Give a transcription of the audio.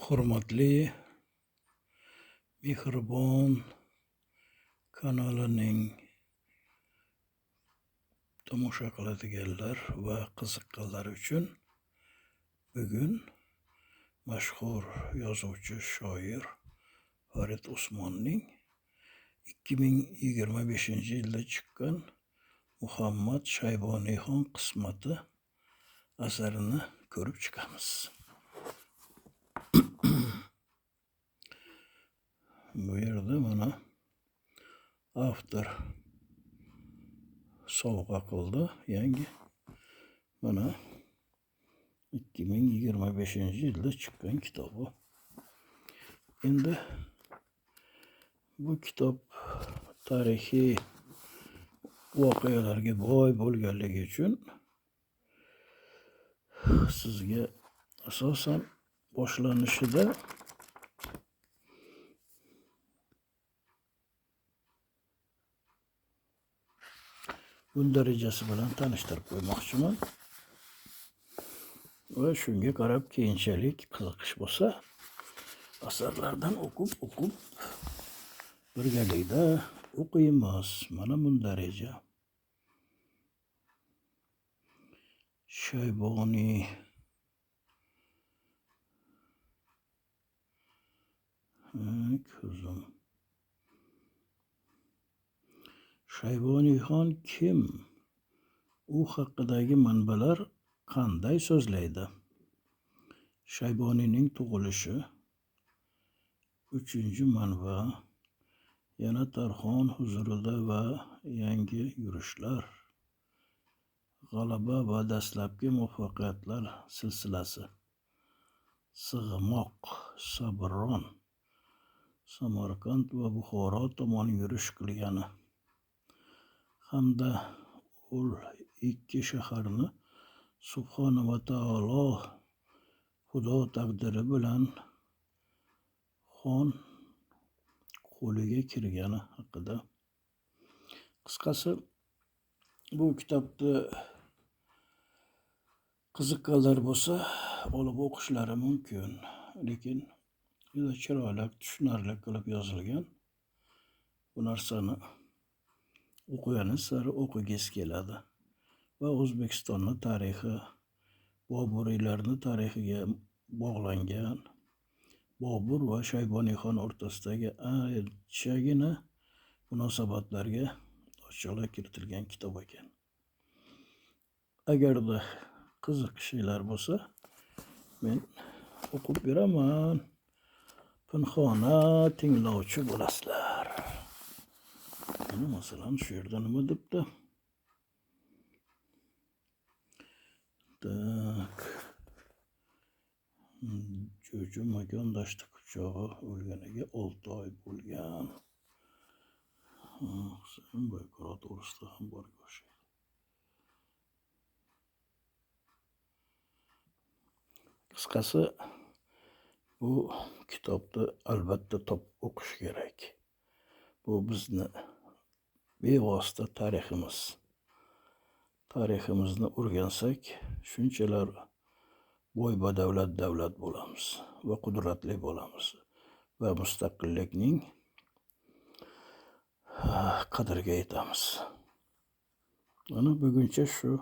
Hurmatli Mehribon kanalining tomosha qiladiganlar va qiziqqanlar uchun bugun mashhur yozuvchi shoir Farid Usmonning 2025-yilda chiqqan Muhammad Shayboniyxon qismati asarini ko'rib chiqamiz. Bu yerda mana avtor sovg'a qildi yangi mana 2025-yilda chiqqan kitobi. Endi bu kitob tarixiy voqealarga boy bo'lganligi uchun sizga asosan boshlanishida kun darajasi bilan tanishtirib qo'ymoqchiman va shunga qarab keyinchalik qiziqish bo'lsa asarlardan o'qib birgalikda o'qiymiz. Mana bu daraja. Shayboniy ko'zim. Shayboniyxon kim? U haqidagi manbalar qanday so'zlaydi? Shayboniyning tug'ilishi 3-manba. Yana Tarxon huzurida va yangi yurishlar. G'alaba va dastlabki muvaffaqiyatlar silsilasi. Sig'moq, Sabron, Samarqand va Buxoro tomon yurish qilgani hamda u ikki shaharni Subhanahu va taolo Xudo taqdiri bilan xon qo'liga kirgani haqida. Qisqasi, bu kitobni qiziqqanlar bo'lsa olib o'qishlari mumkin, lekin juda chiroyli, tushunarli qilib yozilgan. Bu narsani o'qiganingiz sari o'qigingiz keladi va O'zbekistonning tarixi, Boburiylarning tarixiga bog'langan, Bobur va Shayboniyxon o'rtasidagi anchagina munosabatlarga ochiqlik kiritilgan kitob ekan. Agarda qiziqishinglar bo'lsa, men o'qib beraman. Pinhona tinglovchi bo'lasizlar. Mana masalan shu yerda nima debdi? Tak. Jo'ja makon dashti quchog'i o'lganiga 6 oy bo'lgan. Sen Boyqaro to'g'risida ham bor o'xshaydi. Qisqasi, bu kitobni albatta topib o'qish kerak. Bu bizni bevosita tariximiz. Tariximizni o'rgansak, shunchalar boy badavlat davlat bo'lamiz va qudratli bo'lamiz va mustaqillikning qadriga yetamiz. Mana buguncha shu.